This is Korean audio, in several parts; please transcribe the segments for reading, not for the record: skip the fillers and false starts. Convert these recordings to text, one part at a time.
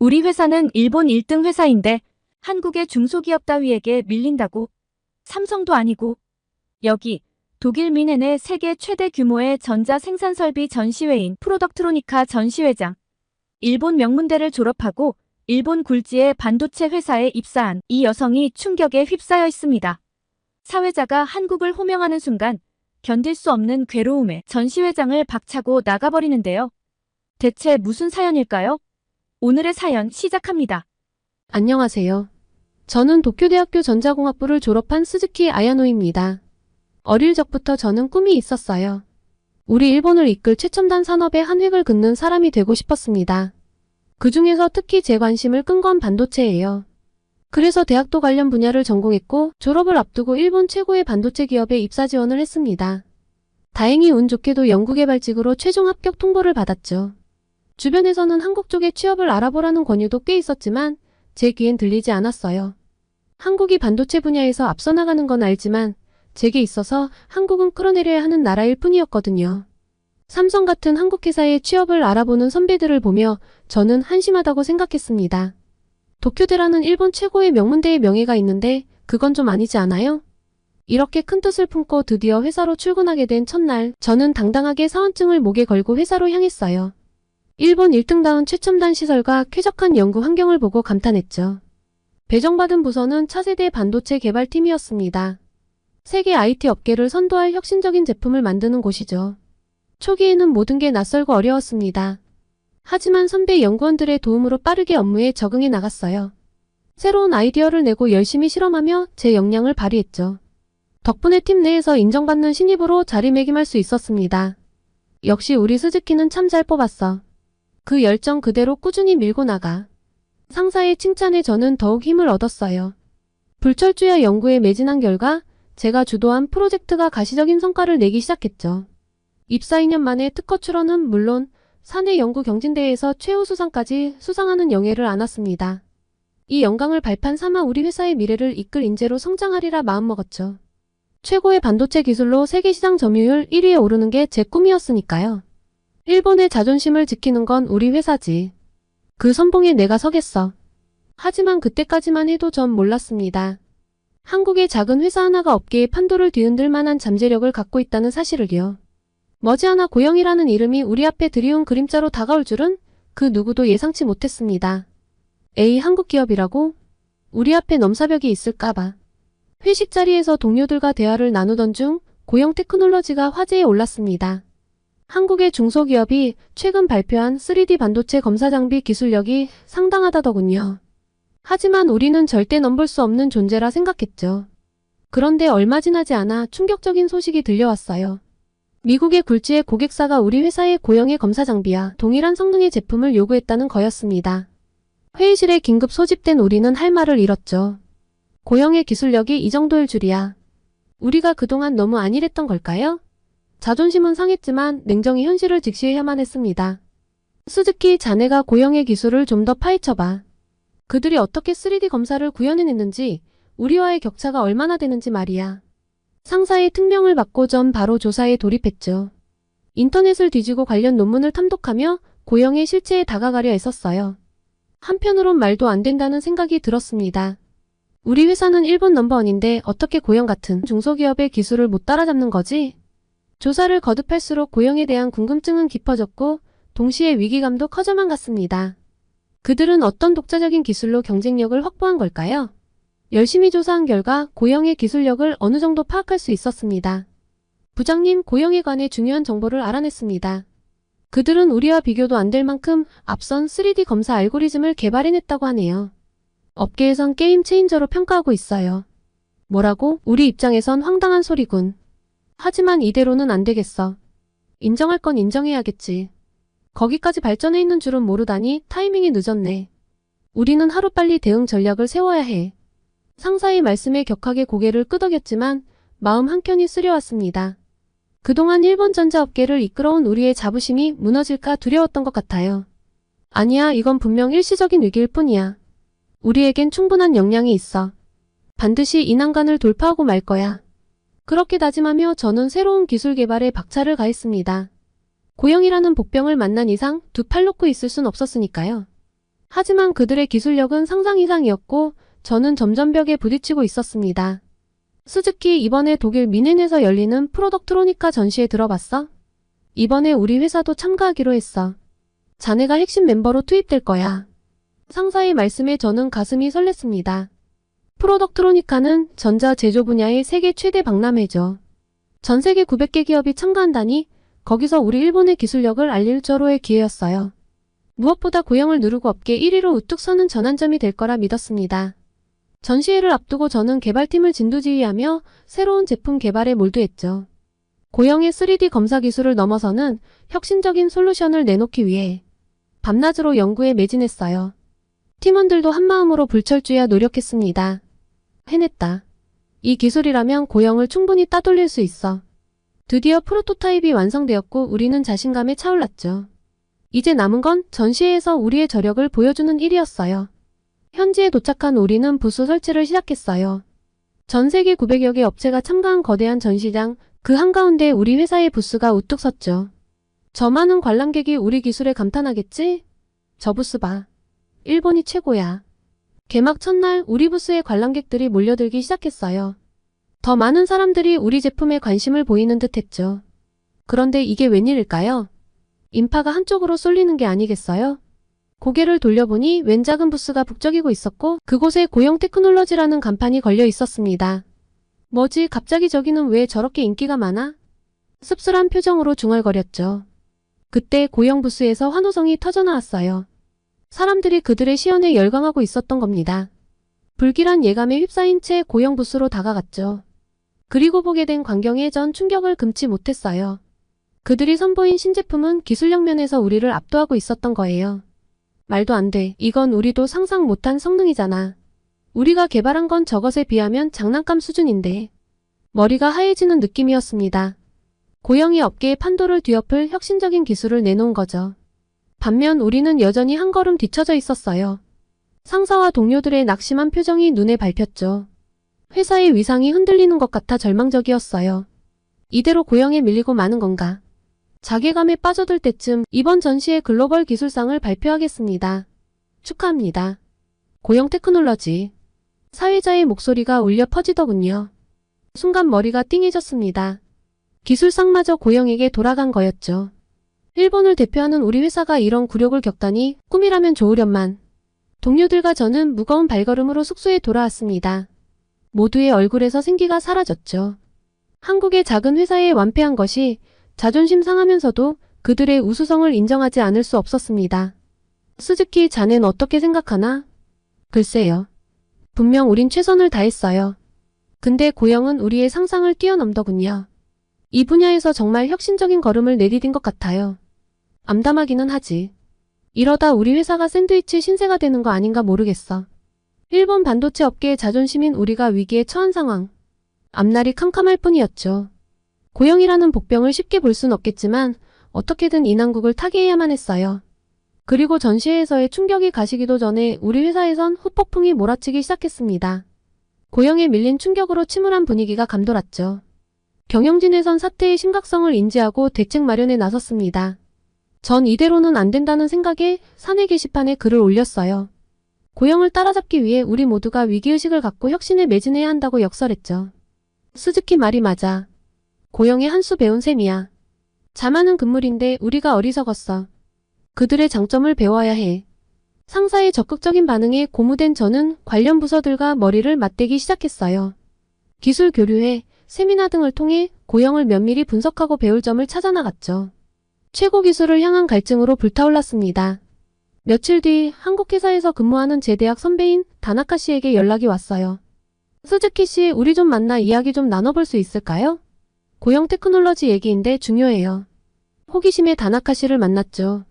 우리 회사는 일본 1등 회사인데 한국의 중소기업 따위에게 밀린다고. 삼성도 아니고. 여기 독일 미넨의 세계 최대 규모의 전자 생산 설비 전시회인 프로덕트로니카 전시회장. 일본 명문대를 졸업하고 일본 굴지의 반도체 회사에 입사한 이 여성이 충격에 휩싸여 있습니다. 사회자가 한국을 호명하는 순간 견딜 수 없는 괴로움에 전시회장을 박차고 나가버리는데요. 대체 무슨 사연일까요? 오늘의 사연 시작합니다. 안녕하세요. 저는 도쿄대학교 전자공학부를 졸업한 스즈키 아야노입니다. 어릴 적부터 저는 꿈이 있었어요. 우리 일본을 이끌 최첨단 산업의 한 획을 긋는 사람이 되고 싶었습니다. 그 중에서 특히 제 관심을 끈 건 반도체예요. 그래서 대학도 관련 분야를 전공했고 졸업을 앞두고 일본 최고의 반도체 기업에 입사 지원을 했습니다. 다행히 운 좋게도 연구개발직으로 최종 합격 통보를 받았죠. 주변에서는 한국 쪽에 취업을 알아보라는 권유도 꽤 있었지만 제 귀엔 들리지 않았어요. 한국이 반도체 분야에서 앞서 나가는 건 알지만 제게 있어서 한국은 끌어내려야 하는 나라일 뿐이었거든요. 삼성 같은 한국 회사에 취업을 알아보는 선배들을 보며 저는 한심하다고 생각했습니다. 도쿄대라는 일본 최고의 명문대의 명예가 있는데 그건 좀 아니지 않아요? 이렇게 큰 뜻을 품고 드디어 회사로 출근하게 된 첫날, 저는 당당하게 사원증을 목에 걸고 회사로 향했어요. 일본 1등다운 최첨단 시설과 쾌적한 연구 환경을 보고 감탄했죠. 배정받은 부서는 차세대 반도체 개발팀이었습니다. 세계 IT 업계를 선도할 혁신적인 제품을 만드는 곳이죠. 초기에는 모든 게 낯설고 어려웠습니다. 하지만 선배 연구원들의 도움으로 빠르게 업무에 적응해 나갔어요. 새로운 아이디어를 내고 열심히 실험하며 제 역량을 발휘했죠. 덕분에 팀 내에서 인정받는 신입으로 자리매김할 수 있었습니다. 역시 우리 스즈키는 참 잘 뽑았어. 그 열정 그대로 꾸준히 밀고 나가. 상사의 칭찬에 저는 더욱 힘을 얻었어요. 불철주야 연구에 매진한 결과 제가 주도한 프로젝트가 가시적인 성과를 내기 시작했죠. 입사 2년 만에 특허 출원은 물론 사내 연구 경진대회에서 최우수상까지 수상하는 영예를 안았습니다. 이 영광을 발판 삼아 우리 회사의 미래를 이끌 인재로 성장하리라 마음먹었죠. 최고의 반도체 기술로 세계시장 점유율 1위에 오르는 게 제 꿈이었으니까요. 일본의 자존심을 지키는 건 우리 회사지. 그 선봉에 내가 서겠어. 하지만 그때까지만 해도 전 몰랐습니다. 한국의 작은 회사 하나가 업계의 판도를 뒤흔들 만한 잠재력을 갖고 있다는 사실을요. 머지않아 고영이라는 이름이 우리 앞에 드리운 그림자로 다가올 줄은 그 누구도 예상치 못했습니다. 에이, 한국 기업이라고? 우리 앞에 넘사벽이 있을까봐. 회식 자리에서 동료들과 대화를 나누던 중 고영 테크놀로지가 화제에 올랐습니다. 한국의 중소기업이 최근 발표한 3D 반도체 검사 장비 기술력이 상당하다더군요. 하지만 우리는 절대 넘볼 수 없는 존재라 생각했죠. 그런데 얼마 지나지 않아 충격적인 소식이 들려왔어요. 미국의 굴지의 고객사가 우리 회사의 고영의 검사 장비와 동일한 성능의 제품을 요구했다는 거였습니다. 회의실에 긴급 소집된 우리는 할 말을 잃었죠. 고영의 기술력이 이 정도일 줄이야. 우리가 그동안 너무 안일했던 걸까요? 자존심은 상했지만 냉정히 현실을 직시해야만 했습니다. 스즈키, 자네가 고영의 기술을 좀 더 파헤쳐봐. 그들이 어떻게 3D 검사를 구현해냈는지, 우리와의 격차가 얼마나 되는지 말이야. 상사의 특명을 받고 전 바로 조사에 돌입했죠. 인터넷을 뒤지고 관련 논문을 탐독하며 고영의 실체에 다가가려 애썼어요. 한편으론 말도 안 된다는 생각이 들었습니다. 우리 회사는 일본 넘버원인데 어떻게 고영 같은 중소기업의 기술을 못 따라잡는 거지? 조사를 거듭할수록 고영에 대한 궁금증은 깊어졌고 동시에 위기감도 커져만 갔습니다. 그들은 어떤 독자적인 기술로 경쟁력을 확보한 걸까요? 열심히 조사한 결과 고영의 기술력을 어느 정도 파악할 수 있었습니다. 부장님, 고영에 관해 중요한 정보를 알아냈습니다. 그들은 우리와 비교도 안 될 만큼 앞선 3D 검사 알고리즘을 개발해냈다고 하네요. 업계에선 게임 체인저로 평가하고 있어요. 뭐라고? 우리 입장에선 황당한 소리군. 하지만 이대로는 안 되겠어. 인정할 건 인정해야겠지. 거기까지 발전해 있는 줄은 모르다니 타이밍이 늦었네. 우리는 하루빨리 대응 전략을 세워야 해. 상사의 말씀에 격하게 고개를 끄덕였지만 마음 한켠이 쓰려왔습니다. 그동안 일본 전자업계를 이끌어온 우리의 자부심이 무너질까 두려웠던 것 같아요. 아니야, 이건 분명 일시적인 위기일 뿐이야. 우리에겐 충분한 역량이 있어. 반드시 이 난간을 돌파하고 말 거야. 그렇게 다짐하며 저는 새로운 기술 개발에 박차를 가했습니다. 고영이라는 복병을 만난 이상 두 팔 놓고 있을 순 없었으니까요. 하지만 그들의 기술력은 상상 이상이었고 저는 점점 벽에 부딪히고 있었습니다. 스즈키, 이번에 독일 미넨에서 열리는 프로덕트로니카 전시에 들어봤어? 이번에 우리 회사도 참가하기로 했어. 자네가 핵심 멤버로 투입될 거야. 상사의 말씀에 저는 가슴이 설렜습니다. 프로덕트로니카는 전자 제조 분야의 세계 최대 박람회죠. 전 세계 900개 기업이 참가한다니 거기서 우리 일본의 기술력을 알릴 절호의 기회였어요. 무엇보다 고영을 누르고 업계 1위로 우뚝 서는 전환점이 될 거라 믿었습니다. 전시회를 앞두고 저는 개발팀을 진두지휘하며 새로운 제품 개발에 몰두했죠. 고영의 3D 검사 기술을 넘어서는 혁신적인 솔루션을 내놓기 위해 밤낮으로 연구에 매진했어요. 팀원들도 한마음으로 불철주야 노력했습니다. 해냈다. 이 기술이라면 고영을 충분히 따돌릴 수 있어. 드디어 프로토타입이 완성되었고 우리는 자신감에 차올랐죠. 이제 남은 건 전시회에서 우리의 저력을 보여주는 일이었어요. 현지에 도착한 우리는 부스 설치를 시작했어요. 전 세계 900여 개 업체가 참가한 거대한 전시장, 그 한가운데 우리 회사의 부스가 우뚝 섰죠. 저 많은 관람객이 우리 기술에 감탄하겠지? 저 부스 봐. 일본이 최고야. 개막 첫날 우리 부스에 관람객들이 몰려들기 시작했어요. 더 많은 사람들이 우리 제품에 관심을 보이는 듯 했죠. 그런데 이게 웬일일까요? 인파가 한쪽으로 쏠리는 게 아니겠어요? 고개를 돌려보니 웬 작은 부스가 북적이고 있었고 그곳에 고영 테크놀로지라는 간판이 걸려 있었습니다. 뭐지, 갑자기 저기는 왜 저렇게 인기가 많아? 씁쓸한 표정으로 중얼거렸죠. 그때 고영 부스에서 환호성이 터져나왔어요. 사람들이 그들의 시연에 열광하고 있었던 겁니다. 불길한 예감에 휩싸인 채 고영 부스로 다가갔죠. 그리고 보게 된 광경에 전 충격을 금치 못했어요. 그들이 선보인 신제품은 기술력 면에서 우리를 압도하고 있었던 거예요. 말도 안 돼. 이건 우리도 상상 못한 성능이잖아. 우리가 개발한 건 저것에 비하면 장난감 수준인데. 머리가 하얘지는 느낌이었습니다. 고영이 업계의 판도를 뒤엎을 혁신적인 기술을 내놓은 거죠. 반면 우리는 여전히 한 걸음 뒤처져 있었어요. 상사와 동료들의 낙심한 표정이 눈에 밟혔죠. 회사의 위상이 흔들리는 것 같아 절망적이었어요. 이대로 고영에 밀리고 마는 건가? 자괴감에 빠져들 때쯤 이번 전시의 글로벌 기술상을 발표하겠습니다. 축하합니다. 고영 테크놀로지. 사회자의 목소리가 울려 퍼지더군요. 순간 머리가 띵해졌습니다. 기술상마저 고영에게 돌아간 거였죠. 일본을 대표하는 우리 회사가 이런 굴욕을 겪다니 꿈이라면 좋으련만. 동료들과 저는 무거운 발걸음으로 숙소에 돌아왔습니다. 모두의 얼굴에서 생기가 사라졌죠. 한국의 작은 회사에 완패한 것이 자존심 상하면서도 그들의 우수성을 인정하지 않을 수 없었습니다. 스즈키, 자넨 어떻게 생각하나? 글쎄요. 분명 우린 최선을 다했어요. 근데 고영은 우리의 상상을 뛰어넘더군요. 이 분야에서 정말 혁신적인 걸음을 내디딘 것 같아요. 암담하기는 하지. 이러다 우리 회사가 샌드위치 신세가 되는 거 아닌가 모르겠어. 일본 반도체 업계의 자존심인 우리가 위기에 처한 상황. 앞날이 캄캄할 뿐이었죠. 고영이라는 복병을 쉽게 볼 순 없겠지만 어떻게든 이 난국을 타개해야만 했어요. 그리고 전시회에서의 충격이 가시기도 전에 우리 회사에선 후폭풍이 몰아치기 시작했습니다. 고영에 밀린 충격으로 침울한 분위기가 감돌았죠. 경영진에선 사태의 심각성을 인지하고 대책 마련에 나섰습니다. 전 이대로는 안 된다는 생각에 사내 게시판에 글을 올렸어요. 고영을 따라잡기 위해 우리 모두가 위기의식을 갖고 혁신에 매진해야 한다고 역설했죠. 스즈키 말이 맞아. 고영의 한 수 배운 셈이야. 자만은 금물인데 우리가 어리석었어. 그들의 장점을 배워야 해. 상사의 적극적인 반응에 고무된 저는 관련 부서들과 머리를 맞대기 시작했어요. 기술 교류회, 세미나 등을 통해 고영을 면밀히 분석하고 배울 점을 찾아나갔죠. 최고 기술을 향한 갈증으로 불타올랐습니다. 며칠 뒤 한국 회사에서 근무하는 제 대학 선배인 다나카 씨에게 연락이 왔어요. 스즈키 씨, 우리 좀 만나 이야기 좀 나눠볼 수 있을까요? 고영 테크놀로지 얘기인데 중요해요. 호기심에 다나카 씨를 만났죠.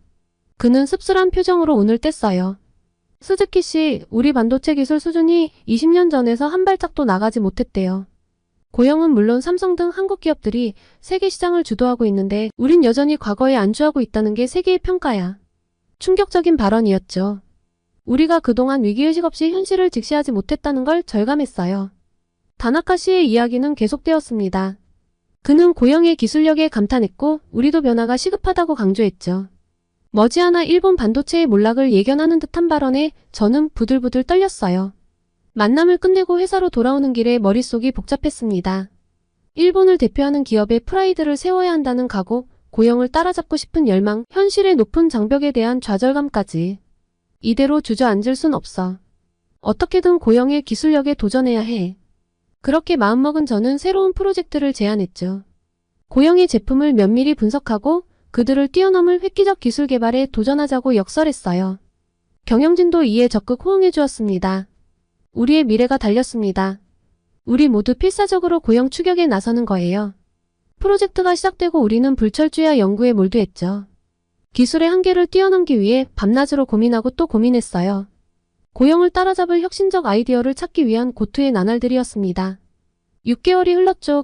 그는 씁쓸한 표정으로 운을 뗐어요. 스즈키 씨, 우리 반도체 기술 수준이 20년 전에서 한 발짝도 나가지 못했대요. 고영은 물론 삼성 등 한국 기업들이 세계 시장을 주도하고 있는데 우린 여전히 과거에 안주하고 있다는 게 세계의 평가야. 충격적인 발언이었죠. 우리가 그동안 위기의식 없이 현실을 직시하지 못했다는 걸 절감했어요. 다나카 씨의 이야기는 계속되었습니다. 그는 고영의 기술력에 감탄했고 우리도 변화가 시급하다고 강조했죠. 머지않아 일본 반도체의 몰락을 예견하는 듯한 발언에 저는 부들부들 떨렸어요. 만남을 끝내고 회사로 돌아오는 길에 머릿속이 복잡했습니다. 일본을 대표하는 기업의 프라이드를 세워야 한다는 각오, 고영을 따라잡고 싶은 열망, 현실의 높은 장벽에 대한 좌절감까지. 이대로 주저앉을 순 없어. 어떻게든 고영의 기술력에 도전해야 해. 그렇게 마음먹은 저는 새로운 프로젝트를 제안했죠. 고영의 제품을 면밀히 분석하고 그들을 뛰어넘을 획기적 기술 개발에 도전하자고 역설했어요. 경영진도 이에 적극 호응해 주었습니다. 우리의 미래가 달렸습니다. 우리 모두 필사적으로 고영 추격에 나서는 거예요. 프로젝트가 시작되고 우리는 불철주야 연구에 몰두했죠. 기술의 한계를 뛰어넘기 위해 밤낮으로 고민하고 또 고민했어요. 고영을 따라잡을 혁신적 아이디어를 찾기 위한 고투의 나날들이었습니다. 6개월이 흘렀죠.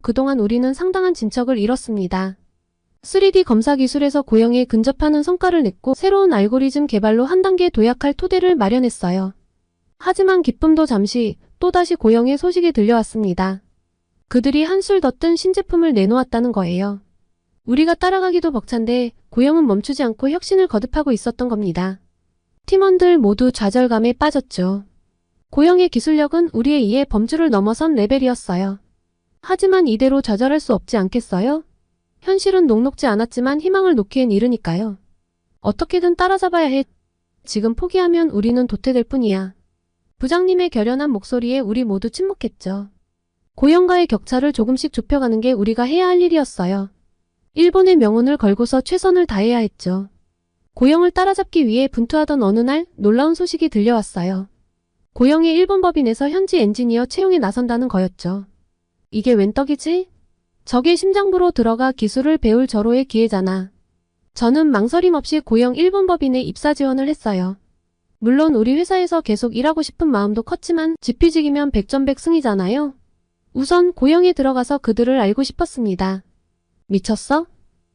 그동안 우리는 상당한 진척을 이뤘습니다. 3D 검사 기술에서 고영에 근접하는 성과를 냈고 새로운 알고리즘 개발로 한 단계 도약할 토대를 마련했어요. 하지만 기쁨도 잠시 또다시 고영의 소식이 들려왔습니다. 그들이 한술 더 뜬 신제품을 내놓았다는 거예요. 우리가 따라가기도 벅찬데 고영은 멈추지 않고 혁신을 거듭하고 있었던 겁니다. 팀원들 모두 좌절감에 빠졌죠. 고영의 기술력은 우리에 의해 범주를 넘어선 레벨이었어요. 하지만 이대로 좌절할 수 없지 않겠어요? 현실은 녹록지 않았지만 희망을 놓기엔 이르니까요. 어떻게든 따라잡아야 해. 지금 포기하면 우리는 도태될 뿐이야. 부장님의 결연한 목소리에 우리 모두 침묵했죠. 고영과의 격차를 조금씩 좁혀가는 게 우리가 해야 할 일이었어요. 일본의 명운을 걸고서 최선을 다해야 했죠. 고영을 따라잡기 위해 분투하던 어느 날 놀라운 소식이 들려왔어요. 고영의 일본 법인에서 현지 엔지니어 채용에 나선다는 거였죠. 이게 웬 떡이지? 적의 심장부로 들어가 기술을 배울 절호의 기회잖아. 저는 망설임 없이 고영 일본 법인에 입사 지원을 했어요. 물론 우리 회사에서 계속 일하고 싶은 마음도 컸지만 지피지기면 백전백승이잖아요. 우선 고영에 들어가서 그들을 알고 싶었습니다. 미쳤어?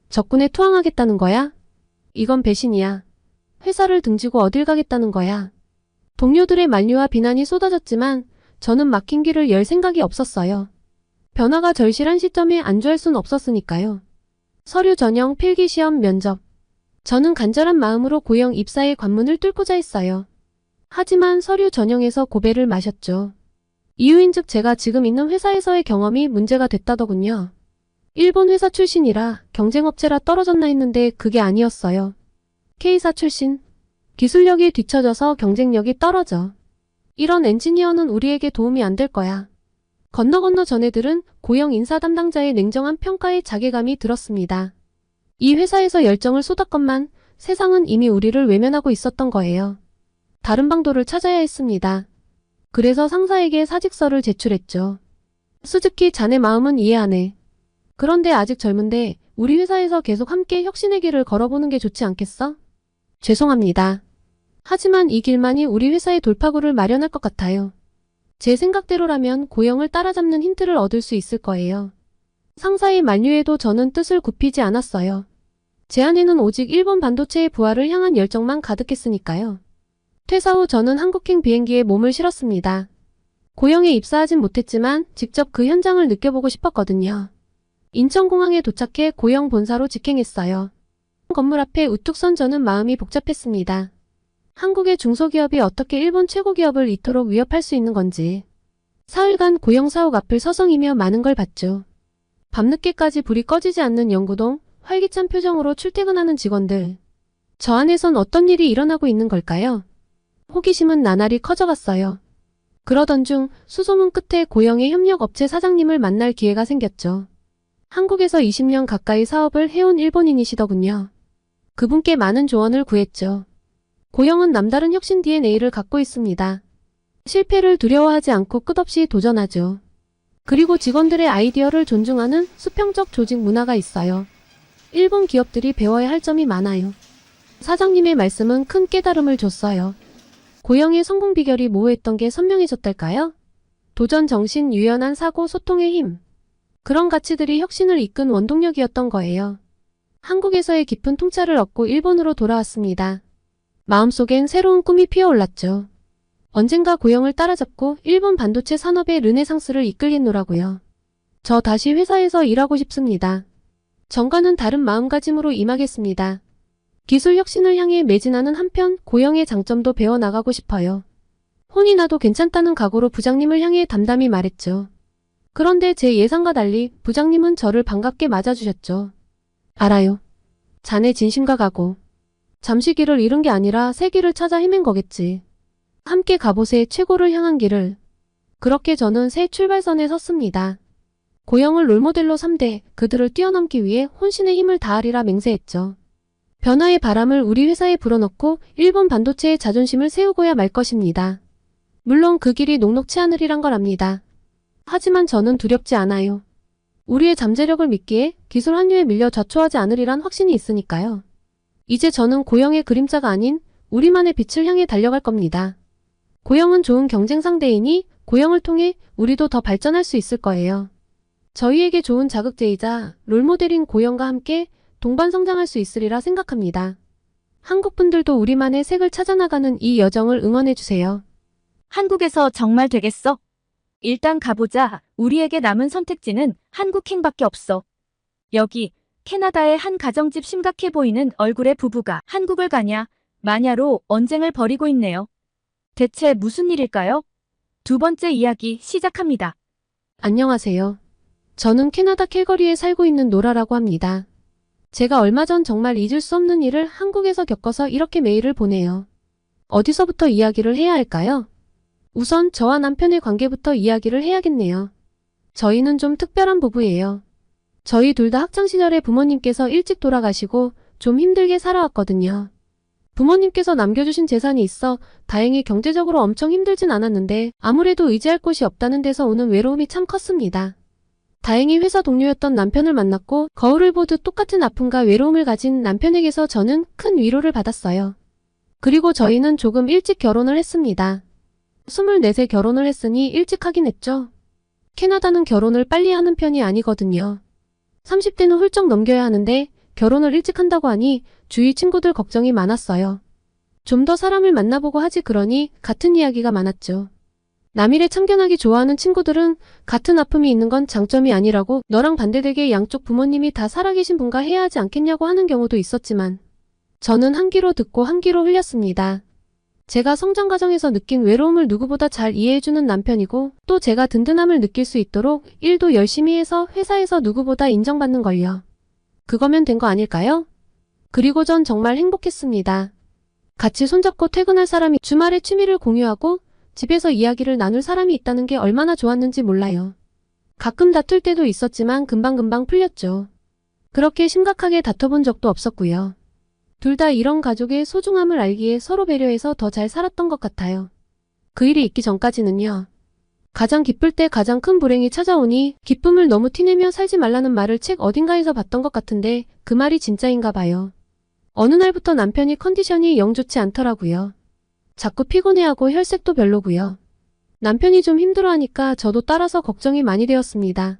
적군에 투항하겠다는 거야? 이건 배신이야. 회사를 등지고 어딜 가겠다는 거야. 동료들의 만류와 비난이 쏟아졌지만 저는 막힌 길을 열 생각이 없었어요. 변화가 절실한 시점에 안주할 순 없었으니까요. 서류 전형, 필기시험, 면접. 저는 간절한 마음으로 고영 입사의 관문을 뚫고자 했어요. 하지만 서류 전형에서 고배를 마셨죠. 이유인즉 제가 지금 있는 회사에서의 경험이 문제가 됐다더군요. 일본 회사 출신이라 경쟁업체라 떨어졌나 했는데 그게 아니었어요. K사 출신. 기술력이 뒤처져서 경쟁력이 떨어져. 이런 엔지니어는 우리에게 도움이 안 될 거야. 건너 전애들은 고영 인사 담당자의 냉정한 평가에 자괴감이 들었습니다. 이 회사에서 열정을 쏟았건만 세상은 이미 우리를 외면하고 있었던 거예요. 다른 방도를 찾아야 했습니다. 그래서 상사에게 사직서를 제출했죠. 스즈키 자네 마음은 이해하네. 그런데 아직 젊은데 우리 회사에서 계속 함께 혁신의 길을 걸어보는 게 좋지 않겠어? 죄송합니다. 하지만 이 길만이 우리 회사의 돌파구를 마련할 것 같아요. 제 생각대로라면 고영을 따라잡는 힌트를 얻을 수 있을 거예요. 상사의 만류에도 저는 뜻을 굽히지 않았어요. 제 안에는 오직 일본 반도체의 부활을 향한 열정만 가득했으니까요. 퇴사 후 저는 한국행 비행기에 몸을 실었습니다. 고영에 입사하진 못했지만 직접 그 현장을 느껴보고 싶었거든요. 인천공항에 도착해 고영 본사로 직행했어요. 건물 앞에 우뚝 선 저는 마음이 복잡했습니다. 한국의 중소기업이 어떻게 일본 최고기업을 이토록 위협할 수 있는 건지. 사흘간 고영 사옥 앞을 서성이며 많은 걸 봤죠. 밤늦게까지 불이 꺼지지 않는 연구동, 활기찬 표정으로 출퇴근하는 직원들. 저 안에선 어떤 일이 일어나고 있는 걸까요? 호기심은 나날이 커져갔어요. 그러던 중 수소문 끝에 고영의 협력업체 사장님을 만날 기회가 생겼죠. 한국에서 20년 가까이 사업을 해온 일본인이시더군요. 그분께 많은 조언을 구했죠. 고영은 남다른 혁신 DNA를 갖고 있습니다. 실패를 두려워하지 않고 끝없이 도전하죠. 그리고 직원들의 아이디어를 존중하는 수평적 조직 문화가 있어요. 일본 기업들이 배워야 할 점이 많아요. 사장님의 말씀은 큰 깨달음을 줬어요. 고영의 성공 비결이 모호했던 게 선명해졌달까요? 도전 정신, 유연한 사고, 소통의 힘. 그런 가치들이 혁신을 이끈 원동력이었던 거예요. 한국에서의 깊은 통찰을 얻고 일본으로 돌아왔습니다. 마음속엔 새로운 꿈이 피어올랐죠. 언젠가 고영을 따라잡고 일본 반도체 산업의 르네상스를 이끌겠노라고요. 저 다시 회사에서 일하고 싶습니다. 전과는 다른 마음가짐으로 임하겠습니다. 기술 혁신을 향해 매진하는 한편 고영의 장점도 배워나가고 싶어요. 혼이 나도 괜찮다는 각오로 부장님을 향해 담담히 말했죠. 그런데 제 예상과 달리 부장님은 저를 반갑게 맞아주셨죠. 알아요. 자네 진심과 각오. 잠시 길을 잃은 게 아니라 새 길을 찾아 헤맨 거겠지. 함께 가보세 최고를 향한 길을. 그렇게 저는 새 출발선에 섰습니다. 고영을 롤모델로 삼되 그들을 뛰어넘기 위해 혼신의 힘을 다하리라 맹세했죠. 변화의 바람을 우리 회사에 불어넣고 일본 반도체의 자존심을 세우고야 말 것입니다. 물론 그 길이 녹록치 않으리란 걸 압니다. 하지만 저는 두렵지 않아요. 우리의 잠재력을 믿기에 기술 한류에 밀려 좌초하지 않으리란 확신이 있으니까요. 이제 저는 고영의 그림자가 아닌 우리만의 빛을 향해 달려갈 겁니다. 고영은 좋은 경쟁 상대이니 고영을 통해 우리도 더 발전할 수 있을 거예요. 저희에게 좋은 자극제이자 롤모델인 고영과 함께 동반 성장할 수 있으리라 생각합니다. 한국 분들도 우리만의 색을 찾아나가는 이 여정을 응원해주세요. 한국에서 정말 되겠어? 일단 가보자. 우리에게 남은 선택지는 한국행밖에 없어. 여기 캐나다의 한 가정집 심각해 보이는 얼굴의 부부가 한국을 가냐 마냐로 언쟁을 벌이고 있네요. 대체 무슨 일일까요? 두 번째 이야기 시작합니다. 안녕하세요. 저는 캐나다 캘거리에 살고 있는 노라라고 합니다. 제가 얼마 전 정말 잊을 수 없는 일을 한국에서 겪어서 이렇게 메일을 보내요. 어디서부터 이야기를 해야 할까요? 우선 저와 남편의 관계부터 이야기를 해야겠네요. 저희는 좀 특별한 부부예요. 저희 둘 다 학창시절에 부모님께서 일찍 돌아가시고 좀 힘들게 살아왔거든요. 부모님께서 남겨주신 재산이 있어 다행히 경제적으로 엄청 힘들진 않았는데 아무래도 의지할 곳이 없다는 데서 오는 외로움이 참 컸습니다. 다행히 회사 동료였던 남편을 만났고 거울을 보듯 똑같은 아픔과 외로움을 가진 남편에게서 저는 큰 위로를 받았어요. 그리고 저희는 조금 일찍 결혼을 했습니다. 24세 결혼을 했으니 일찍 하긴 했죠. 캐나다는 결혼을 빨리 하는 편이 아니거든요. 30대는 훌쩍 넘겨야 하는데 결혼을 일찍 한다고 하니 주위 친구들 걱정이 많았어요. 좀 더 사람을 만나보고 하지 그러니 같은 이야기가 많았죠. 남일에 참견하기 좋아하는 친구들은 같은 아픔이 있는 건 장점이 아니라고 너랑 반대되게 양쪽 부모님이 다 살아계신 분과 해야 하지 않겠냐고 하는 경우도 있었지만 저는 한 귀로 듣고 한 귀로 흘렸습니다. 제가 성장 과정에서 느낀 외로움을 누구보다 잘 이해해주는 남편이고 또 제가 든든함을 느낄 수 있도록 일도 열심히 해서 회사에서 누구보다 인정받는 걸요. 그거면 된 거 아닐까요? 그리고 전 정말 행복했습니다. 같이 손잡고 퇴근할 사람이 주말에 취미를 공유하고 집에서 이야기를 나눌 사람이 있다는 게 얼마나 좋았는지 몰라요. 가끔 다툴 때도 있었지만 금방금방 풀렸죠. 그렇게 심각하게 다퉈본 적도 없었고요. 둘 다 이런 가족의 소중함을 알기에 서로 배려해서 더 잘 살았던 것 같아요. 그 일이 있기 전까지는요. 가장 기쁠 때 가장 큰 불행이 찾아오니 기쁨을 너무 티내며 살지 말라는 말을 책 어딘가에서 봤던 것 같은데 그 말이 진짜인가 봐요. 어느 날부터 남편이 컨디션이 영 좋지 않더라고요. 자꾸 피곤해하고 혈색도 별로고요. 남편이 좀 힘들어하니까 저도 따라서 걱정이 많이 되었습니다.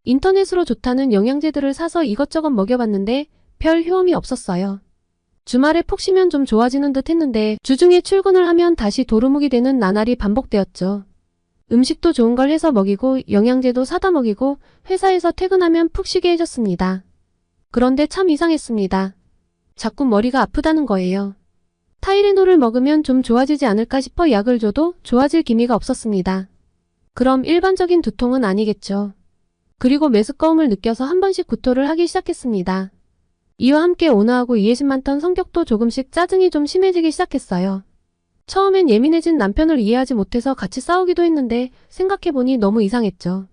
인터넷으로 좋다는 영양제들을 사서 이것저것 먹여봤는데 별 효험이 없었어요. 주말에 푹 쉬면 좀 좋아지는 듯 했는데 주중에 출근을 하면 다시 도루묵이 되는 나날이 반복되었죠. 음식도 좋은 걸 해서 먹이고 영양제도 사다 먹이고 회사에서 퇴근하면 푹 쉬게 해줬습니다. 그런데 참 이상했습니다. 자꾸 머리가 아프다는 거예요. 타이레놀을 먹으면 좀 좋아지지 않을까 싶어 약을 줘도 좋아질 기미가 없었습니다. 그럼 일반적인 두통은 아니겠죠. 그리고 메스꺼움을 느껴서 한 번씩 구토를 하기 시작했습니다. 이와 함께 온화하고 이해심 많던 성격도 조금씩 짜증이 좀 심해지기 시작했어요. 처음엔 예민해진 남편을 이해하지 못해서 같이 싸우기도 했는데 생각해보니 너무 이상했죠.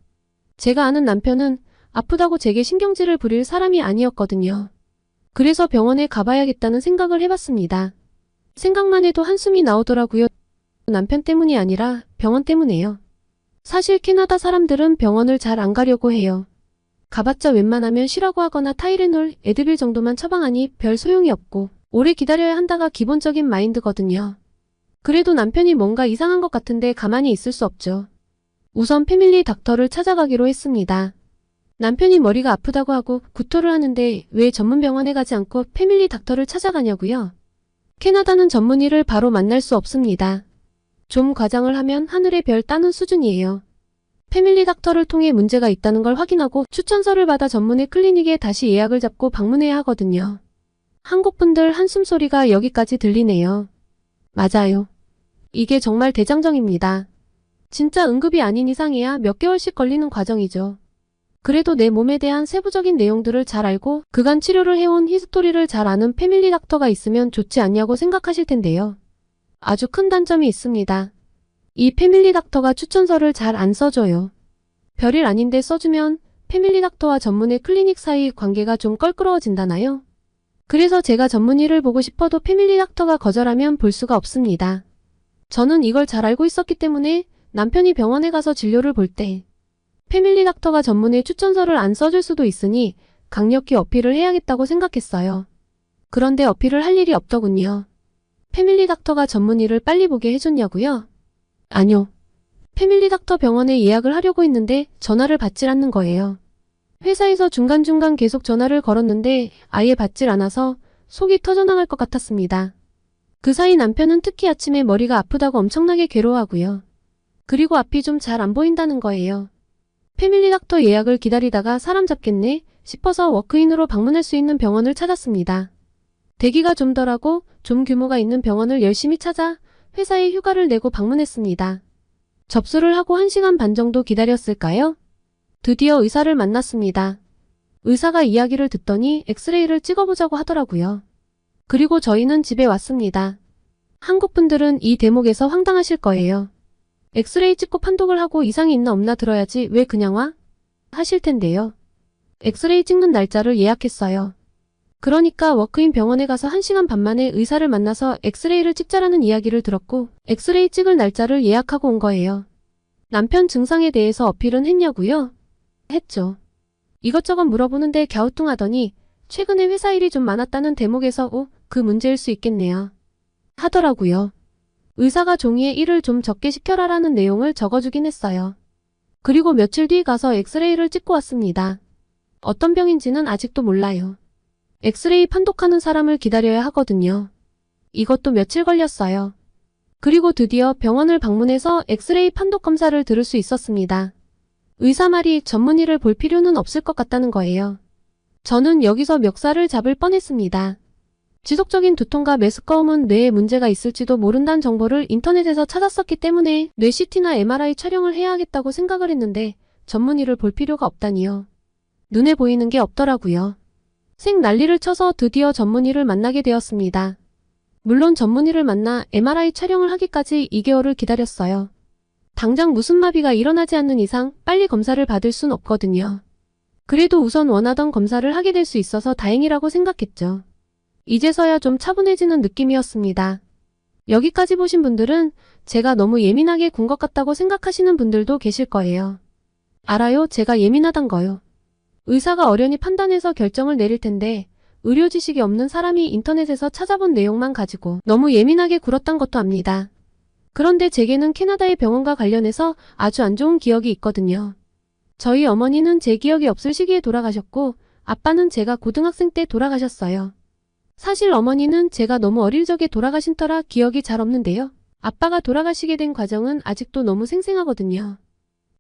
제가 아는 남편은 아프다고 제게 신경질을 부릴 사람이 아니었거든요. 그래서 병원에 가봐야겠다는 생각을 해봤습니다. 생각만 해도 한숨이 나오더라고요. 남편 때문이 아니라 병원 때문에요. 사실 캐나다 사람들은 병원을 잘 안 가려고 해요. 가봤자 웬만하면 쉬라고 하거나 타이레놀, 에드빌 정도만 처방하니 별 소용이 없고 오래 기다려야 한다가 기본적인 마인드거든요. 그래도 남편이 뭔가 이상한 것 같은데 가만히 있을 수 없죠. 우선 패밀리 닥터를 찾아가기로 했습니다. 남편이 머리가 아프다고 하고 구토를 하는데 왜 전문 병원에 가지 않고 패밀리 닥터를 찾아가냐고요? 캐나다는 전문의를 바로 만날 수 없습니다. 좀 과장을 하면 하늘의 별 따는 수준이에요. 패밀리 닥터를 통해 문제가 있다는 걸 확인하고 추천서를 받아 전문의 클리닉에 다시 예약을 잡고 방문해야 하거든요. 한국분들 한숨소리가 여기까지 들리네요. 맞아요. 이게 정말 대장정입니다. 진짜 응급이 아닌 이상이야 몇 개월씩 걸리는 과정이죠. 그래도 내 몸에 대한 세부적인 내용들을 잘 알고 그간 치료를 해온 히스토리를 잘 아는 패밀리 닥터가 있으면 좋지 않냐고 생각하실 텐데요. 아주 큰 단점이 있습니다. 이 패밀리 닥터가 추천서를 잘 안 써줘요. 별일 아닌데 써주면 패밀리 닥터와 전문의 클리닉 사이 관계가 좀 껄끄러워진다나요? 그래서 제가 전문의를 보고 싶어도 패밀리 닥터가 거절하면 볼 수가 없습니다. 저는 이걸 잘 알고 있었기 때문에 남편이 병원에 가서 진료를 볼 때 패밀리 닥터가 전문의 추천서를 안 써줄 수도 있으니 강력히 어필을 해야겠다고 생각했어요. 그런데 어필을 할 일이 없더군요. 패밀리 닥터가 전문의를 빨리 보게 해줬냐고요? 아니요. 패밀리 닥터 병원에 예약을 하려고 했는데 전화를 받질 않는 거예요. 회사에서 중간중간 계속 전화를 걸었는데 아예 받질 않아서 속이 터져나갈 것 같았습니다. 그 사이 남편은 특히 아침에 머리가 아프다고 엄청나게 괴로워하고요. 그리고 앞이 좀 잘 안 보인다는 거예요. 패밀리 닥터 예약을 기다리다가 사람 잡겠네 싶어서 워크인으로 방문할 수 있는 병원을 찾았습니다. 대기가 좀 덜하고 좀 규모가 있는 병원을 열심히 찾아 회사에 휴가를 내고 방문했습니다. 접수를 하고 1시간 반 정도 기다렸을까요? 드디어 의사를 만났습니다. 의사가 이야기를 듣더니 엑스레이를 찍어보자고 하더라고요. 그리고 저희는 집에 왔습니다. 한국분들은 이 대목에서 황당하실 거예요. 엑스레이 찍고 판독을 하고 이상이 있나 없나 들어야지 왜 그냥 와? 하실 텐데요. 엑스레이 찍는 날짜를 예약했어요. 그러니까 워크인 병원에 가서 1시간 반 만에 의사를 만나서 엑스레이를 찍자라는 이야기를 들었고 엑스레이 찍을 날짜를 예약하고 온 거예요. 남편 증상에 대해서 어필은 했냐고요? 했죠. 이것저것 물어보는데 갸우뚱하더니 최근에 회사 일이 좀 많았다는 대목에서 그 문제일 수 있겠네요. 하더라고요. 의사가 종이에 일을 좀 적게 시켜라라는 내용을 적어주긴 했어요. 그리고 며칠 뒤 가서 엑스레이를 찍고 왔습니다. 어떤 병인지는 아직도 몰라요. 엑스레이 판독하는 사람을 기다려야 하거든요. 이것도 며칠 걸렸어요. 그리고 드디어 병원을 방문해서 엑스레이 판독 검사를 들을 수 있었습니다. 의사 말이 전문의를 볼 필요는 없을 것 같다는 거예요. 저는 여기서 멱살을 잡을 뻔했습니다. 지속적인 두통과 메스꺼움은 뇌에 문제가 있을지도 모른다는 정보를 인터넷에서 찾았었기 때문에 뇌 CT나 MRI 촬영을 해야 하겠다고 생각을 했는데 전문의를 볼 필요가 없다니요. 눈에 보이는 게 없더라고요. 생 난리를 쳐서 드디어 전문의를 만나게 되었습니다. 물론 전문의를 만나 MRI 촬영을 하기까지 2개월을 기다렸어요. 당장 무슨 마비가 일어나지 않는 이상 빨리 검사를 받을 순 없거든요. 그래도 우선 원하던 검사를 하게 될 수 있어서 다행이라고 생각했죠. 이제서야 좀 차분해지는 느낌이었습니다. 여기까지 보신 분들은 제가 너무 예민하게 군 것 같다고 생각하시는 분들도 계실 거예요. 알아요, 제가 예민하단 거요. 의사가 어련히 판단해서 결정을 내릴 텐데 의료 지식이 없는 사람이 인터넷에서 찾아본 내용만 가지고 너무 예민하게 굴었단 것도 압니다. 그런데 제게는 캐나다의 병원과 관련해서 아주 안 좋은 기억이 있거든요. 저희 어머니는 제 기억이 없을 시기에 돌아가셨고 아빠는 제가 고등학생 때 돌아가셨어요. 사실 어머니는 제가 너무 어릴 적에 돌아가신 터라 기억이 잘 없는데요. 아빠가 돌아가시게 된 과정은 아직도 너무 생생하거든요.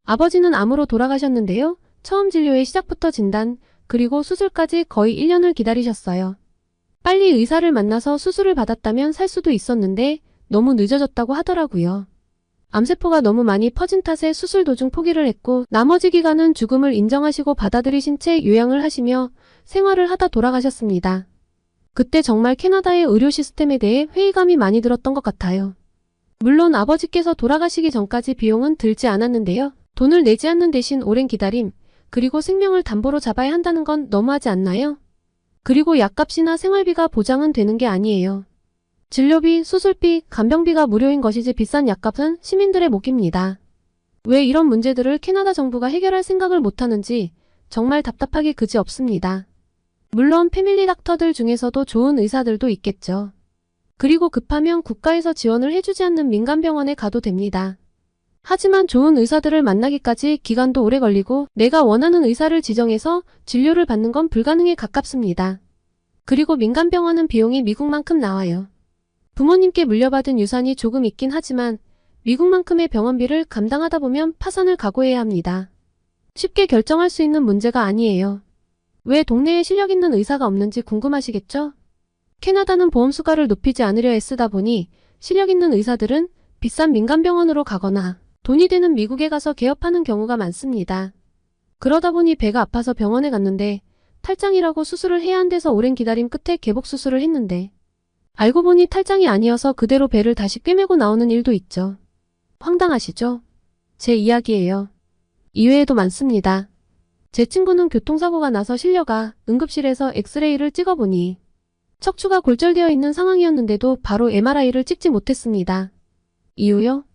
아버지는 암으로 돌아가셨는데요. 처음 진료의 시작부터 진단, 그리고 수술까지 거의 1년을 기다리셨어요. 빨리 의사를 만나서 수술을 받았다면 살 수도 있었는데 너무 늦어졌다고 하더라고요. 암세포가 너무 많이 퍼진 탓에 수술 도중 포기를 했고 나머지 기간은 죽음을 인정하시고 받아들이신 채 요양을 하시며 생활을 하다 돌아가셨습니다. 그때 정말 캐나다의 의료 시스템에 대해 회의감이 많이 들었던 것 같아요. 물론 아버지께서 돌아가시기 전까지 비용은 들지 않았는데요. 돈을 내지 않는 대신 오랜 기다림, 그리고 생명을 담보로 잡아야 한다는 건 너무하지 않나요? 그리고 약값이나 생활비가 보장은 되는 게 아니에요. 진료비, 수술비, 간병비가 무료인 것이지 비싼 약값은 시민들의 몫입니다. 왜 이런 문제들을 캐나다 정부가 해결할 생각을 못하는지 정말 답답하기 그지없습니다. 물론 패밀리 닥터들 중에서도 좋은 의사들도 있겠죠. 그리고 급하면 국가에서 지원을 해주지 않는 민간병원에 가도 됩니다. 하지만 좋은 의사들을 만나기까지 기간도 오래 걸리고 내가 원하는 의사를 지정해서 진료를 받는 건 불가능에 가깝습니다. 그리고 민간병원은 비용이 미국만큼 나와요. 부모님께 물려받은 유산이 조금 있긴 하지만 미국만큼의 병원비를 감당하다 보면 파산을 각오해야 합니다. 쉽게 결정할 수 있는 문제가 아니에요. 왜 동네에 실력 있는 의사가 없는지 궁금하시겠죠? 캐나다는 보험 수가를 높이지 않으려 애쓰다 보니 실력 있는 의사들은 비싼 민간병원으로 가거나 돈이 되는 미국에 가서 개업하는 경우가 많습니다. 그러다 보니 배가 아파서 병원에 갔는데 탈장이라고 수술을 해야 한대서 오랜 기다림 끝에 개복 수술을 했는데 알고 보니 탈장이 아니어서 그대로 배를 다시 꿰매고 나오는 일도 있죠. 황당하시죠? 제 이야기예요. 이외에도 많습니다. 제 친구는 교통사고가 나서 실려가 응급실에서 엑스레이를 찍어보니 척추가 골절되어 있는 상황이었는데도 바로 MRI를 찍지 못했습니다. 이유요?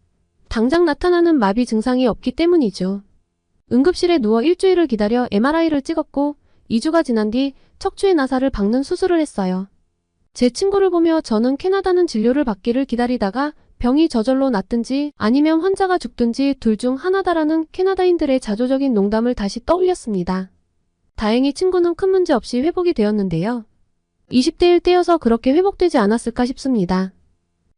당장 나타나는 마비 증상이 없기 때문이죠. 응급실에 누워 일주일을 기다려 MRI를 찍었고 2주가 지난 뒤 척추의 나사를 박는 수술을 했어요. 제 친구를 보며 저는 캐나다는 진료를 받기를 기다리다가 병이 저절로 낫든지 아니면 환자가 죽든지 둘 중 하나다라는 캐나다인들의 자조적인 농담을 다시 떠올렸습니다. 다행히 친구는 큰 문제 없이 회복이 되었는데요. 20대일 때여서 그렇게 회복되지 않았을까 싶습니다.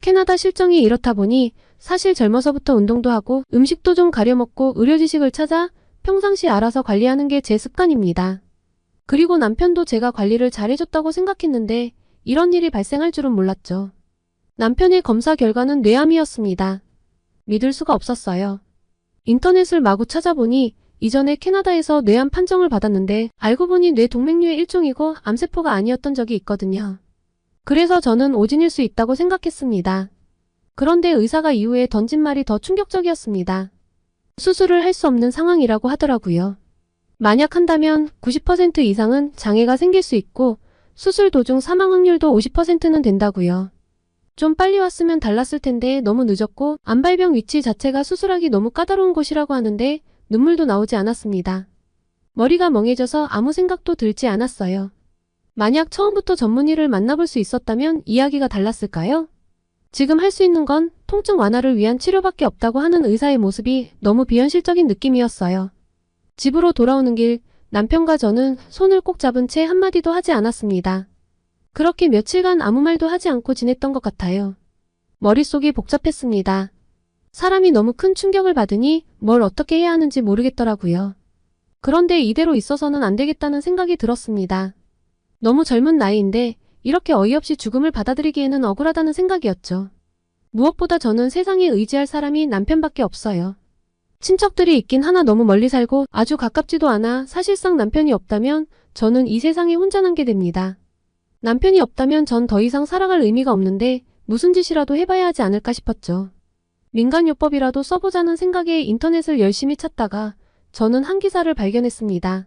캐나다 실정이 이렇다 보니 사실 젊어서부터 운동도 하고 음식도 좀 가려먹고 의료 지식을 찾아 평상시 알아서 관리하는 게 제 습관입니다. 그리고 남편도 제가 관리를 잘해줬다고 생각했는데 이런 일이 발생할 줄은 몰랐죠. 남편의 검사 결과는 뇌암이었습니다. 믿을 수가 없었어요. 인터넷을 마구 찾아보니 이전에 캐나다에서 뇌암 판정을 받았는데 알고 보니 뇌 동맥류의 일종이고 암세포가 아니었던 적이 있거든요. 그래서 저는 오진일 수 있다고 생각했습니다. 그런데 의사가 이후에 던진 말이 더 충격적이었습니다. 수술을 할 수 없는 상황이라고 하더라고요. 만약 한다면 90% 이상은 장애가 생길 수 있고 수술 도중 사망 확률도 50%는 된다고요. 좀 빨리 왔으면 달랐을 텐데 너무 늦었고 암발병 위치 자체가 수술하기 너무 까다로운 곳이라고 하는데 눈물도 나오지 않았습니다. 머리가 멍해져서 아무 생각도 들지 않았어요. 만약 처음부터 전문의를 만나볼 수 있었다면 이야기가 달랐을까요? 지금 할 수 있는 건 통증 완화를 위한 치료밖에 없다고 하는 의사의 모습이 너무 비현실적인 느낌이었어요. 집으로 돌아오는 길 남편과 저는 손을 꼭 잡은 채 한마디도 하지 않았습니다. 그렇게 며칠간 아무 말도 하지 않고 지냈던 것 같아요. 머릿속이 복잡했습니다. 사람이 너무 큰 충격을 받으니 뭘 어떻게 해야 하는지 모르겠더라고요. 그런데 이대로 있어서는 안 되겠다는 생각이 들었습니다. 너무 젊은 나이인데 이렇게 어이없이 죽음을 받아들이기에는 억울하다는 생각이었죠. 무엇보다 저는 세상에 의지할 사람이 남편밖에 없어요. 친척들이 있긴 하나 너무 멀리 살고 아주 가깝지도 않아 사실상 남편이 없다면 저는 이 세상에 혼자 남게 됩니다. 남편이 없다면 전 더 이상 살아갈 의미가 없는데 무슨 짓이라도 해봐야 하지 않을까 싶었죠. 민간요법이라도 써보자는 생각에 인터넷을 열심히 찾다가 저는 한 기사를 발견했습니다.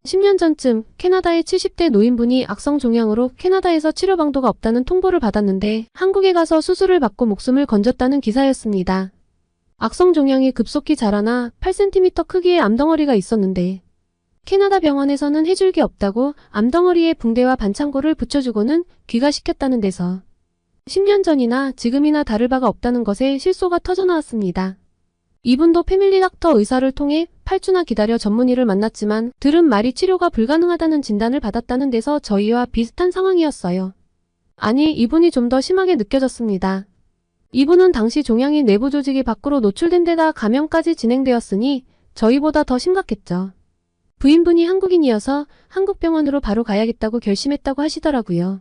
10년 전쯤 캐나다의 70대 노인분이 악성 종양으로 캐나다에서 치료 방도가 없다는 통보를 받았는데 한국에 가서 수술을 받고 목숨을 건졌다는 기사였습니다. 악성 종양이 급속히 자라나 8cm 크기의 암덩어리가 있었는데 캐나다 병원에서는 해줄 게 없다고 암덩어리에 붕대와 반창고를 붙여주고는 귀가시켰다는 데서 10년 전이나 지금이나 다를 바가 없다는 것에 실소가 터져나왔습니다. 이분도 패밀리 닥터 의사를 통해 8주나 기다려 전문의를 만났지만 들은 말이 치료가 불가능하다는 진단을 받았다는 데서 저희와 비슷한 상황이었어요. 아니, 이분이 좀 더 심하게 느껴졌습니다. 이분은 당시 종양이 내부 조직이 밖으로 노출된 데다 감염까지 진행되었으니 저희보다 더 심각했죠. 부인분이 한국인이어서 한국 병원으로 바로 가야겠다고 결심했다고 하시더라고요.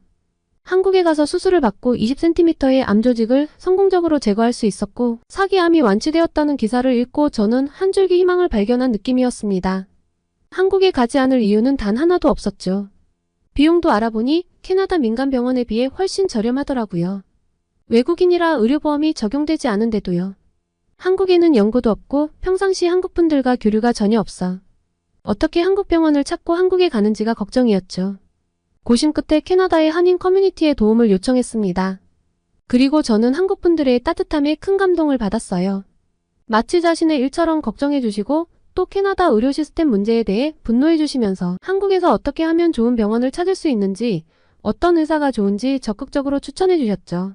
한국에 가서 수술을 받고 20cm의 암 조직을 성공적으로 제거할 수 있었고 사기암이 완치되었다는 기사를 읽고 저는 한 줄기 희망을 발견한 느낌이었습니다. 한국에 가지 않을 이유는 단 하나도 없었죠. 비용도 알아보니 캐나다 민간병원에 비해 훨씬 저렴하더라고요. 외국인이라 의료보험이 적용되지 않은데도요. 한국에는 연고도 없고 평상시 한국분들과 교류가 전혀 없어 어떻게 한국 병원을 찾고 한국에 가는지가 걱정이었죠. 고심 끝에 캐나다의 한인 커뮤니티에 도움을 요청했습니다. 그리고 저는 한국분들의 따뜻함에 큰 감동을 받았어요. 마치 자신의 일처럼 걱정해 주시고 또 캐나다 의료 시스템 문제에 대해 분노해 주시면서 한국에서 어떻게 하면 좋은 병원을 찾을 수 있는지 어떤 의사가 좋은지 적극적으로 추천해 주셨죠.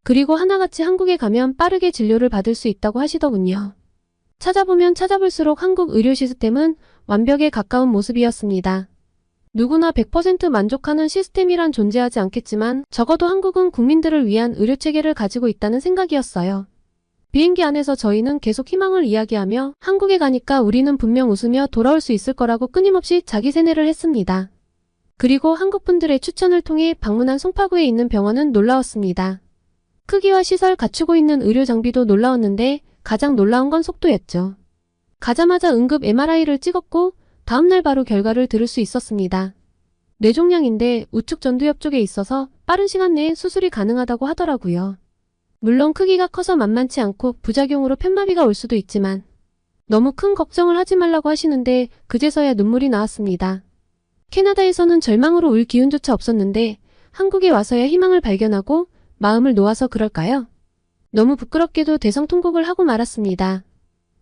그리고 하나같이 한국에 가면 빠르게 진료를 받을 수 있다고 하시더군요. 찾아보면 찾아볼수록 한국 의료 시스템은 완벽에 가까운 모습이었습니다. 누구나 100% 만족하는 시스템이란 존재하지 않겠지만 적어도 한국은 국민들을 위한 의료체계를 가지고 있다는 생각이었어요. 비행기 안에서 저희는 계속 희망을 이야기하며 한국에 가니까 우리는 분명 웃으며 돌아올 수 있을 거라고 끊임없이 자기 세뇌를 했습니다. 그리고 한국분들의 추천을 통해 방문한 송파구에 있는 병원은 놀라웠습니다. 크기와 시설 갖추고 있는 의료 장비도 놀라웠는데 가장 놀라운 건 속도였죠. 가자마자 응급 MRI를 찍었고 다음날 바로 결과를 들을 수 있었습니다. 뇌종양인데 우측 전두엽 쪽에 있어서 빠른 시간 내에 수술이 가능하다고 하더라고요. 물론 크기가 커서 만만치 않고 부작용으로 편마비가 올 수도 있지만 너무 큰 걱정을 하지 말라고 하시는데 그제서야 눈물이 나왔습니다. 캐나다에서는 절망으로 울 기운조차 없었는데 한국에 와서야 희망을 발견하고 마음을 놓아서 그럴까요? 너무 부끄럽게도 대성통곡을 하고 말았습니다.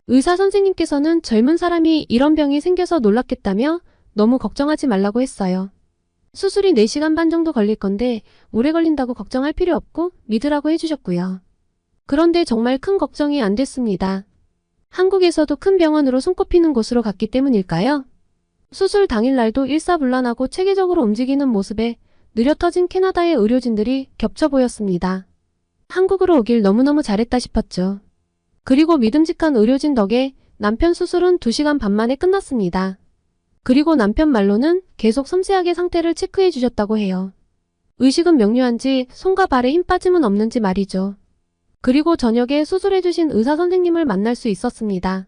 의사 선생님께서는 젊은 사람이 이런 병이 생겨서 놀랐겠다며 너무 걱정하지 말라고 했어요. 수술이 4시간 반 정도 걸릴 건데 오래 걸린다고 걱정할 필요 없고 믿으라고 해주셨고요. 그런데 정말 큰 걱정이 안 됐습니다. 한국에서도 큰 병원으로 손꼽히는 곳으로 갔기 때문일까요? 수술 당일날도 일사불란하고 체계적으로 움직이는 모습에 느려 터진 캐나다의 의료진들이 겹쳐 보였습니다. 한국으로 오길 너무너무 잘했다 싶었죠. 그리고 믿음직한 의료진 덕에 남편 수술은 2시간 반 만에 끝났습니다. 그리고 남편 말로는 계속 섬세하게 상태를 체크해 주셨다고 해요. 의식은 명료한지 손과 발에 힘 빠짐은 없는지 말이죠. 그리고 저녁에 수술해주신 의사 선생님을 만날 수 있었습니다.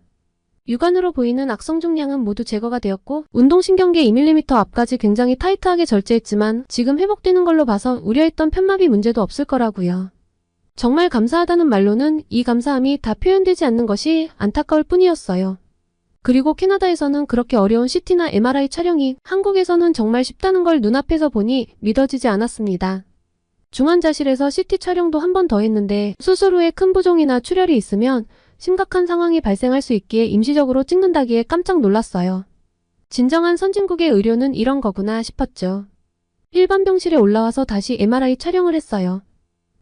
육안으로 보이는 악성 종양은 모두 제거가 되었고 운동신경계 2mm 앞까지 굉장히 타이트하게 절제했지만 지금 회복되는 걸로 봐서 우려했던 편마비 문제도 없을 거라고요. 정말 감사하다는 말로는 이 감사함이 다 표현되지 않는 것이 안타까울 뿐이었어요. 그리고 캐나다에서는 그렇게 어려운 CT나 MRI 촬영이 한국에서는 정말 쉽다는 걸 눈앞에서 보니 믿어지지 않았습니다. 중환자실에서 CT 촬영도 한 번 더 했는데 수술 후에 큰 부종이나 출혈이 있으면 심각한 상황이 발생할 수 있기에 임시적으로 찍는다기에 깜짝 놀랐어요. 진정한 선진국의 의료는 이런 거구나 싶었죠. 일반 병실에 올라와서 다시 MRI 촬영을 했어요.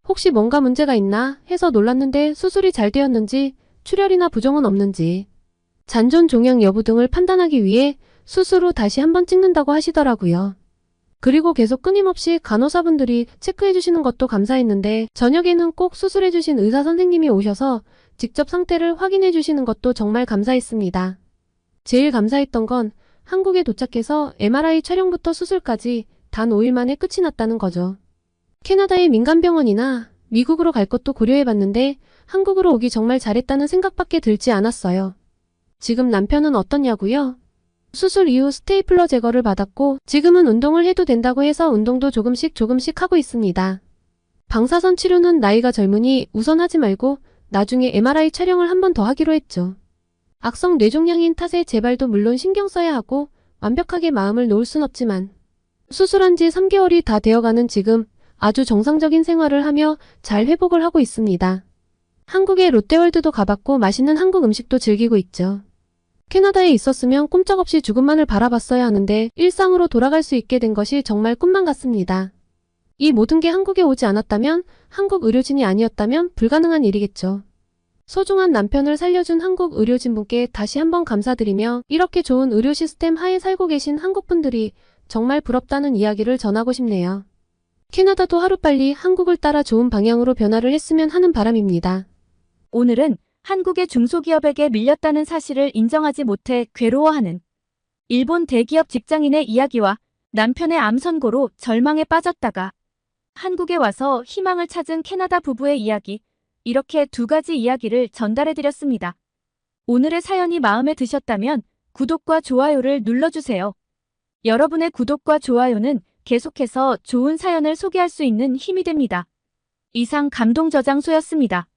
혹시 뭔가 문제가 있나 해서 놀랐는데 수술이 잘 되었는지 출혈이나 부종은 없는지 잔존 종양 여부 등을 판단하기 위해 수술 후 다시 한번 찍는다고 하시더라고요. 그리고 계속 끊임없이 간호사분들이 체크해주시는 것도 감사했는데 저녁에는 꼭 수술해주신 의사 선생님이 오셔서 직접 상태를 확인해주시는 것도 정말 감사했습니다. 제일 감사했던 건 한국에 도착해서 MRI 촬영부터 수술까지 단 5일 만에 끝이 났다는 거죠. 캐나다의 민간병원이나 미국으로 갈 것도 고려해봤는데 한국으로 오기 정말 잘했다는 생각밖에 들지 않았어요. 지금 남편은 어떠냐고요? 수술 이후 스테이플러 제거를 받았고 지금은 운동을 해도 된다고 해서 운동도 조금씩 하고 있습니다. 방사선 치료는 나이가 젊으니 우선 하지 말고 나중에 MRI 촬영을 한 번 더 하기로 했죠. 악성 뇌종양인 탓에 재발도 물론 신경 써야 하고 완벽하게 마음을 놓을 순 없지만 수술한 지 3개월이 다 되어가는 지금 아주 정상적인 생활을 하며 잘 회복을 하고 있습니다. 한국의 롯데월드도 가봤고 맛있는 한국 음식도 즐기고 있죠. 캐나다에 있었으면 꼼짝없이 죽음만을 바라봤어야 하는데 일상으로 돌아갈 수 있게 된 것이 정말 꿈만 같습니다. 이 모든 게 한국에 오지 않았다면 한국 의료진이 아니었다면 불가능한 일이겠죠. 소중한 남편을 살려준 한국 의료진분께 다시 한번 감사드리며 이렇게 좋은 의료 시스템 하에 살고 계신 한국분들이 정말 부럽다는 이야기를 전하고 싶네요. 캐나다도 하루빨리 한국을 따라 좋은 방향으로 변화를 했으면 하는 바람입니다. 오늘은 한국의 중소기업에게 밀렸다는 사실을 인정하지 못해 괴로워하는 일본 대기업 직장인의 이야기와 남편의 암 선고로 절망에 빠졌다가 한국에 와서 희망을 찾은 캐나다 부부의 이야기, 이렇게 2가지 이야기를 전달해드렸습니다. 오늘의 사연이 마음에 드셨다면 구독과 좋아요를 눌러주세요. 여러분의 구독과 좋아요는 계속해서 좋은 사연을 소개할 수 있는 힘이 됩니다. 이상 감동저장소였습니다.